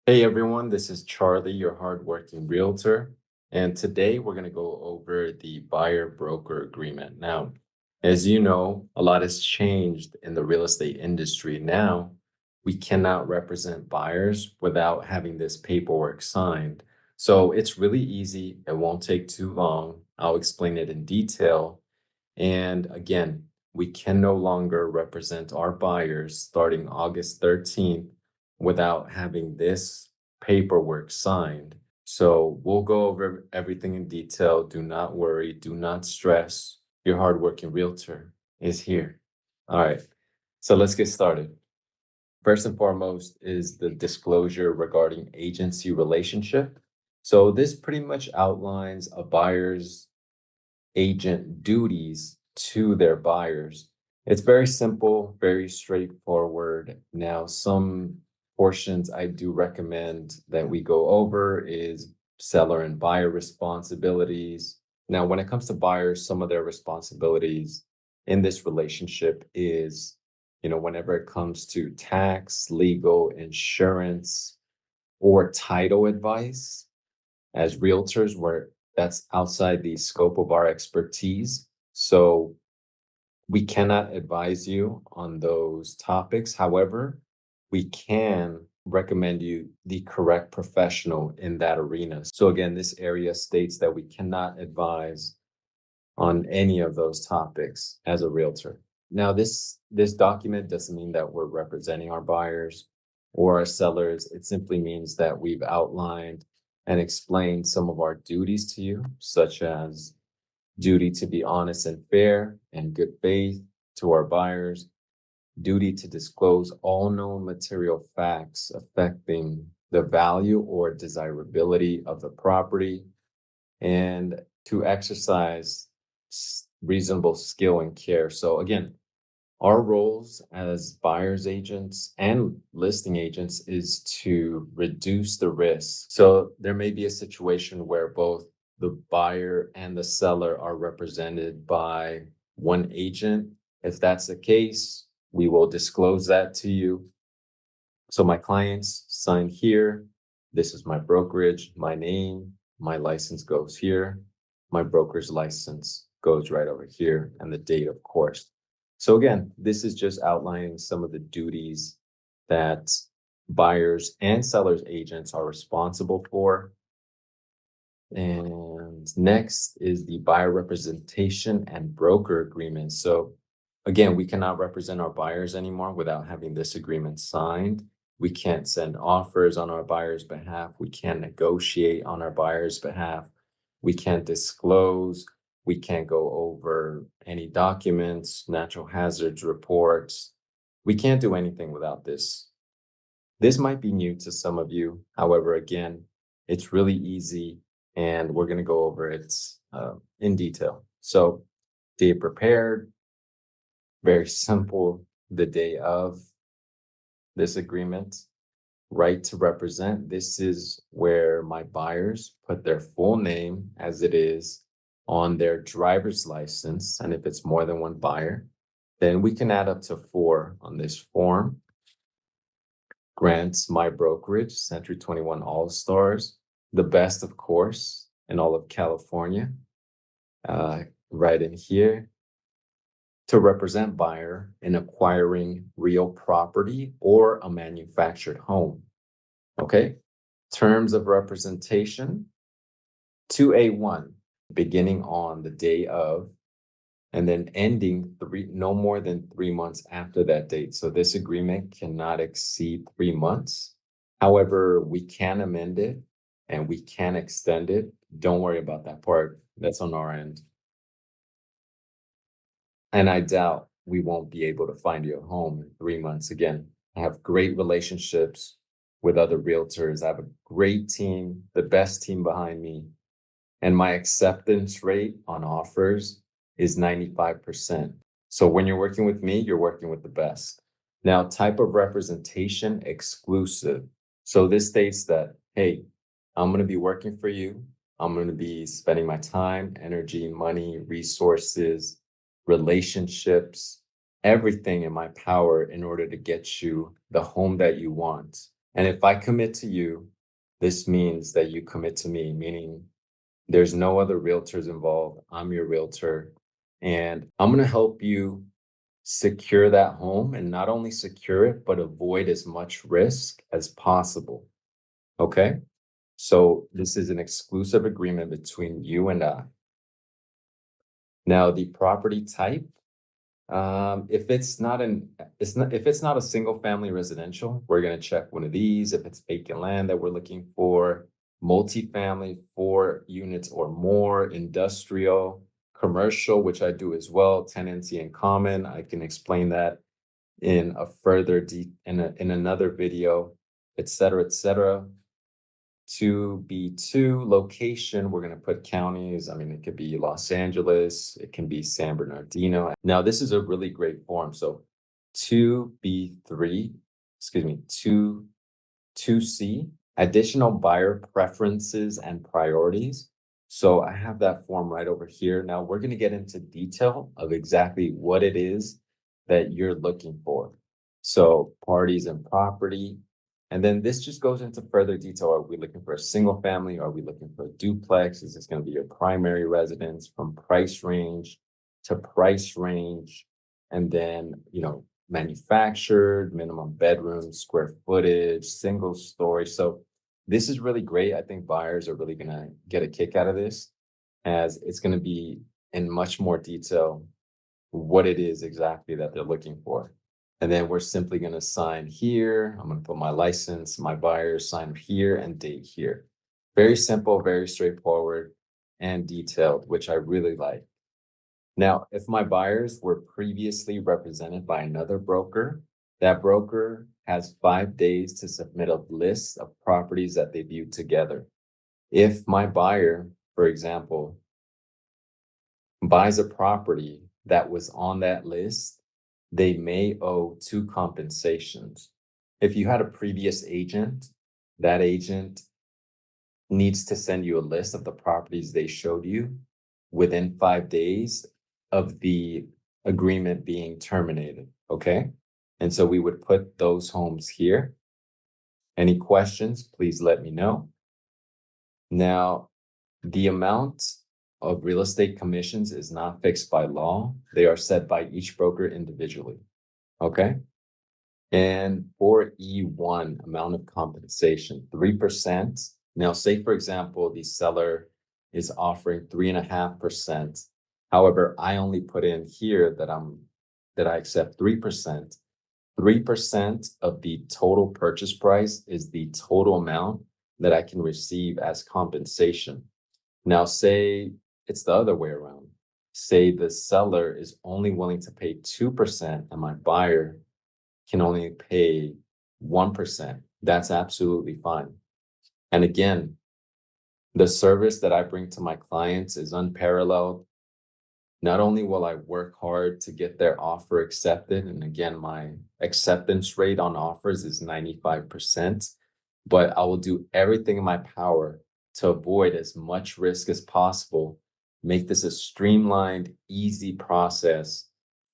Hey everyone, this is Charlie, your hardworking realtor. And today we're going to go over the buyer broker agreement. Now, as you know, a lot has changed in the real estate industry. Now, we cannot represent buyers without having this paperwork signed. So it's really easy. It won't take too long. I'll explain it in detail. And again, we can no longer represent our buyers starting August 13th without having this paperwork signed. So we'll go over everything in detail. Do not worry. Do not stress. Your hardworking realtor is here. All right. So let's get started. First and foremost is the disclosure regarding agency relationship. So this pretty much outlines a buyer's agent duties to their buyers. It's very simple, very straightforward. Now, some portions I do recommend that we go over is seller and buyer responsibilities. Now, when it comes to buyers, some of their responsibilities in this relationship is, whenever it comes to tax, legal, insurance, or title advice, as realtors, where that's outside the scope of our expertise. So we cannot advise you on those topics. However, we can recommend you the correct professional in that arena. So again, this area states that we cannot advise on any of those topics as a realtor. Now, this document doesn't mean that we're representing our buyers or our sellers. It simply means that we've outlined and explained some of our duties to you, such as duty to be honest and fair and good faith to our buyers, duty to disclose all known material facts affecting the value or desirability of the property, and to exercise reasonable skill and care. So again, our roles as buyer's agents and listing agents is to reduce the risk. So there may be a situation where both the buyer and the seller are represented by one agent. If that's the case, we will disclose that to you. So my clients sign here. This is my brokerage, my name, my license goes here. My broker's license goes right over here, and the date, of course. So again, this is just outlining some of the duties that buyers and sellers agents are responsible for. And next is the buyer representation and broker agreement. So again, we cannot represent our buyers anymore without having this agreement signed. We can't send offers on our buyer's behalf. We can't negotiate on our buyer's behalf. We can't disclose. We can't go over any documents, natural hazards reports. We can't do anything without this. This might be new to some of you. However, again, it's really easy and we're going to go over it in detail. So, day prepared, very simple. The day of this agreement, right to represent. This is where my buyers put their full name as it is on their driver's license. And if it's more than one buyer, then we can add up to 4 on this form. Grants my brokerage, Century 21 All Stars, the best, of course, in all of California. Right in here, to represent buyer in acquiring real property or a manufactured home. Okay. Terms of representation 2A1, beginning on the day of, and then ending no more than 3 months after that date. So this agreement cannot exceed 3 months. However, we can amend it and we can extend it. Don't worry about that part. That's on our end. And I doubt we won't be able to find you a home in 3 months. Again, I have great relationships with other realtors. I have a great team, the best team behind me. And my acceptance rate on offers is 95%. So when you're working with me, you're working with the best. Now, type of representation exclusive. So this states that, hey, I'm going to be working for you. I'm going to be spending my time, energy, money, resources, relationships, everything in my power in order to get you the home that you want. And if I commit to you, this means that you commit to me, meaning there's no other realtors involved. I'm your realtor, and I'm going to help you secure that home, and not only secure it, but avoid as much risk as possible. Okay. So this is an exclusive agreement between you and I. Now, the property type, if it's not if it's not a single family residential, we're going to check one of these. If it's vacant land that we're looking for, multifamily, 4 units or more, industrial, commercial, which I do as well, tenancy in common. I can explain that in a further in another video, et cetera, et cetera. 2B2 location, we're going to put counties. I mean, it could be Los Angeles, it can be San Bernardino. Now, this is a really great form. So 2B3, excuse me, 2C, additional buyer preferences and priorities. So I have that form right over here. Now we're going to get into detail of exactly what it is that you're looking for. So parties and property. And then this just goes into further detail. Are we looking for a single family? Are we looking for a duplex? Is this going to be your primary residence? From price range to price range. And then, manufactured, minimum bedroom, square footage, single story. So this is really great. I think buyers are really going to get a kick out of this, as it's going to be in much more detail what it is exactly that they're looking for. And then we're simply going to sign here. I'm going to put my license, my buyer, sign here, and date here. Very simple, very straightforward and detailed, which I really like. Now, if my buyers were previously represented by another broker, that broker has 5 days to submit a list of properties that they viewed together. If my buyer, for example, buys a property that was on that list, they may owe 2 compensations. If you had a previous agent, that agent needs to send you a list of the properties they showed you within 5 days of the agreement being terminated. Okay. And so we would put those homes here. Any questions, please let me know. Now, the amount of real estate commissions is not fixed by law. They are set by each broker individually. Okay. And for E1, amount of compensation, 3%. Now, say, for example, the seller is offering 3.5%. However, I only put in here that I accept 3%. 3% of the total purchase price is the total amount that I can receive as compensation. Now, say it's the other way around. Say the seller is only willing to pay 2% and my buyer can only pay 1%. That's absolutely fine. And again, the service that I bring to my clients is unparalleled. Not only will I work hard to get their offer accepted, and again, my acceptance rate on offers is 95%, but I will do everything in my power to avoid as much risk as possible, make this a streamlined, easy process.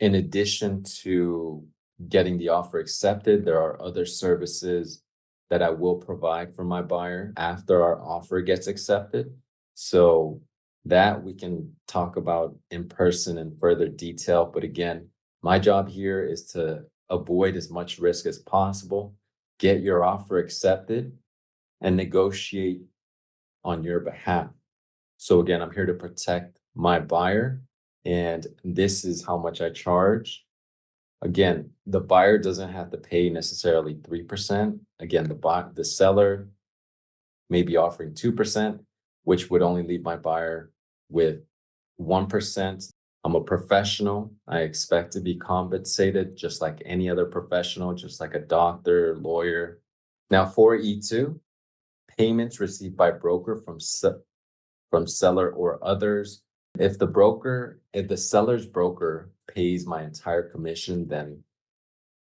In addition to getting the offer accepted, there are other services that I will provide for my buyer after our offer gets accepted. So that we can talk about in person in further detail. But again, my job here is to avoid as much risk as possible, get your offer accepted, and negotiate on your behalf. So again, I'm here to protect my buyer, and this is how much I charge. Again, the buyer doesn't have to pay necessarily 3%. Again, the seller may be offering 2%, which would only leave my buyer with 1%. I'm a professional. I expect to be compensated just like any other professional, just like a doctor, lawyer. Now, for E2, payments received by broker from seller or others. If the seller's broker pays my entire commission, then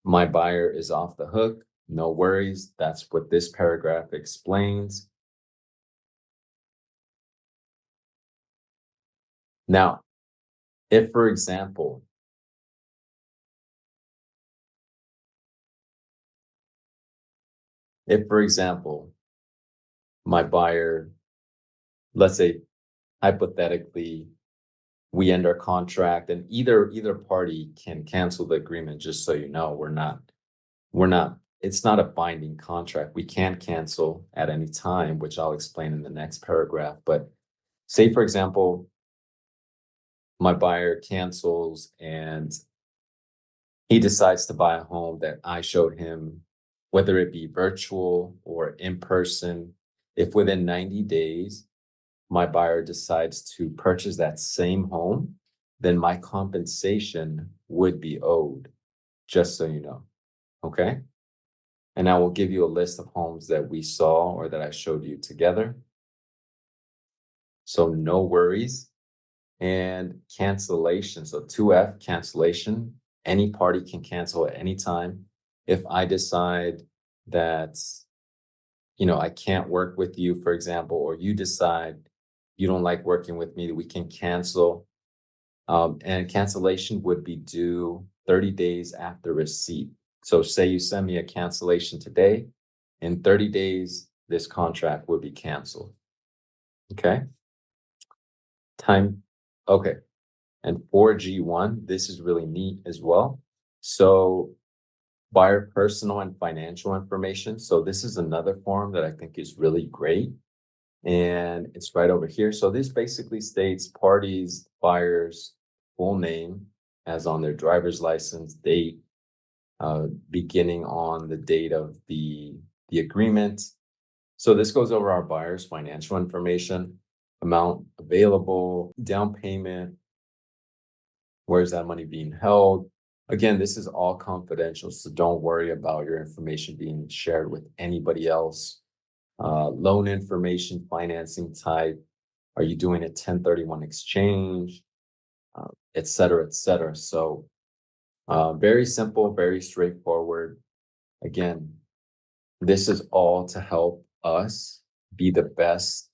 my buyer is off the hook. No worries. That's what this paragraph explains. Now, if, for example, If, for example, my buyer, let's say hypothetically, we end our contract and either party can cancel the agreement, just so you know, it's not a binding contract. We can cancel at any time, which I'll explain in the next paragraph. But say, for example, my buyer cancels and he decides to buy a home that I showed him, whether it be virtual or in person. If within 90 days, my buyer decides to purchase that same home, then my compensation would be owed, just so you know. Okay. And I will give you a list of homes that we saw or that I showed you together. So no worries. And cancellation. So 2F, cancellation. Any party can cancel at any time. If I decide that, I can't work with you, for example, or you decide you don't like working with me, we can cancel. And cancellation would be due 30 days after receipt. So say you send me a cancellation today, in 30 days, this contract would be canceled. Okay. Okay. And 4G1, this is really neat as well. So buyer personal and financial information. So this is another form that I think is really great. And it's right over here. So this basically states parties, buyers, full name as on their driver's license, date, beginning on the date of the agreement. So this goes over our buyer's financial information, amount available, down payment, where's that money being held. Again, this is all confidential, so don't worry about your information being shared with anybody else. Loan information, financing type, are you doing a 1031 exchange, et cetera, et cetera. So very simple, very straightforward. Again, this is all to help us be the best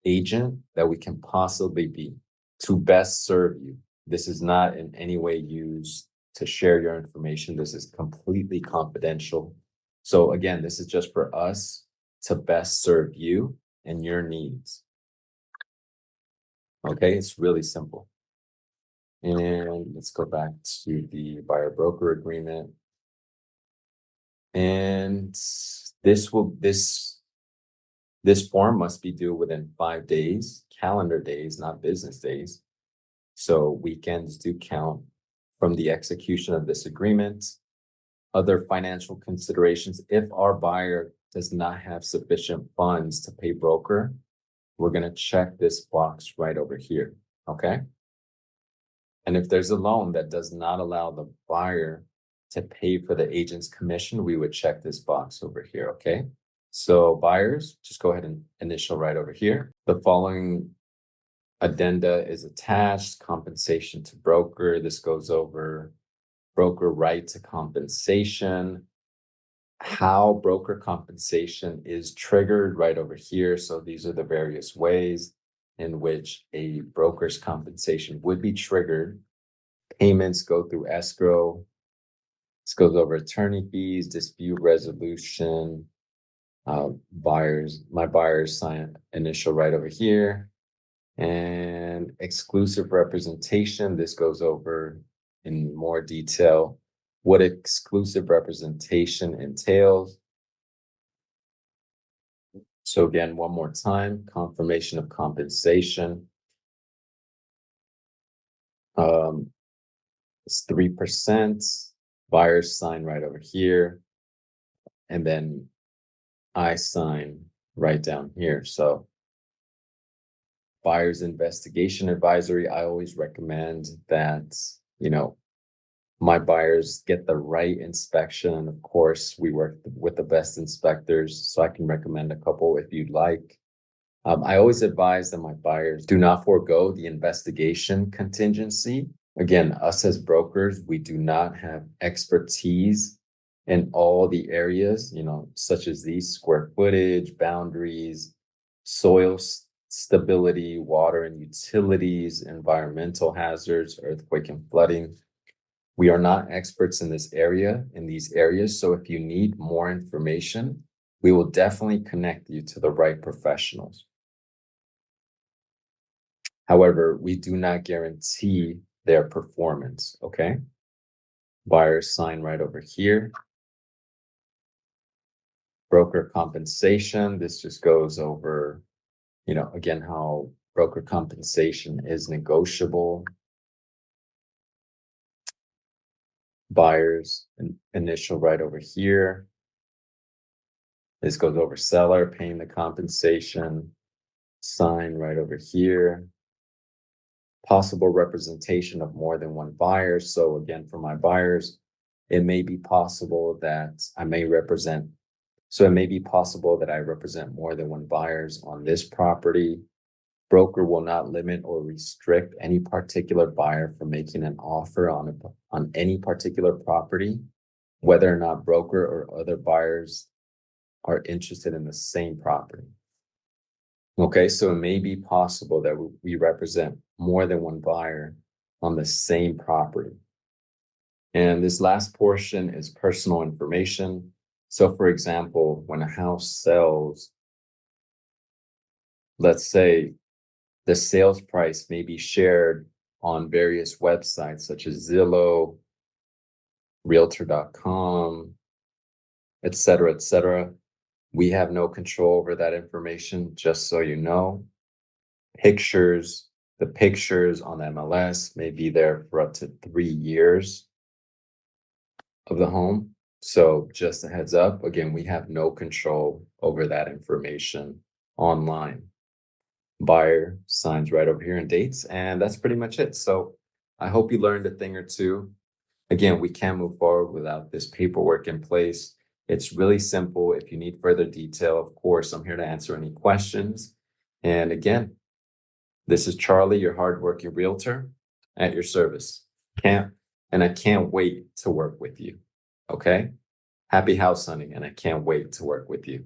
agent that we can possibly be, to best serve you. This is not in any way used to share your information. This is completely confidential. So again, this is just for us to best serve you and your needs. Okay, it's really simple. And let's go back to the buyer broker agreement. And this form must be due within 5 days, calendar days, not business days. So weekends do count from the execution of this agreement. Other financial considerations, if our buyer does not have sufficient funds to pay broker, we're going to check this box right over here. Okay. And if there's a loan that does not allow the buyer to pay for the agent's commission, we would check this box over here. Okay. So buyers, just go ahead and initial right over here. The following addenda is attached, compensation to broker. This goes over broker right to compensation, how broker compensation is triggered right over here. So these are the various ways in which a broker's compensation would be triggered. Payments go through escrow. This goes over attorney fees, dispute resolution. My buyers sign initial right over here. And exclusive representation, this goes over in more detail what exclusive representation entails. So again, one more time, confirmation of compensation. It's 3%. Buyers sign right over here. And then I sign right down here. So buyer's investigation advisory, I always recommend that, my buyers get the right inspection. And of course, we work with the best inspectors, so I can recommend a couple if you'd like. I always advise that my buyers do not forego the investigation contingency. Again, us as brokers, we do not have expertise in all the areas, such as these: square footage, boundaries, soil stability, water and utilities, environmental hazards, earthquake and flooding. We are not experts in these areas. So if you need more information, We will definitely connect you to the right professionals. However, we do not guarantee their performance, okay? Buyer's sign right over here. Broker compensation, this just goes over, again, how broker compensation is negotiable. Buyer's initial right over here. This goes over seller paying the compensation. Sign right over here. Possible representation of more than one buyer. So again, for my buyers, it may be possible that I represent more than one buyers on this property. Broker will not limit or restrict any particular buyer from making an offer on any particular property, whether or not broker or other buyers are interested in the same property. Okay, so it may be possible that we represent more than one buyer on the same property. And this last portion is personal information. So for example, when a house sells, let's say the sales price may be shared on various websites such as Zillow, Realtor.com, et cetera, et cetera. We have no control over that information, just so you know. The pictures on MLS may be there for up to 3 years of the home. So just a heads up, again, we have no control over that information online. Buyer signs right over here and dates, and that's pretty much it. So I hope you learned a thing or two. Again, we can't move forward without this paperwork in place. It's really simple. If you need further detail, of course, I'm here to answer any questions. And again, this is Charlie, your hardworking realtor at your service. I can't wait to work with you. Okay? Happy house hunting, and I can't wait to work with you.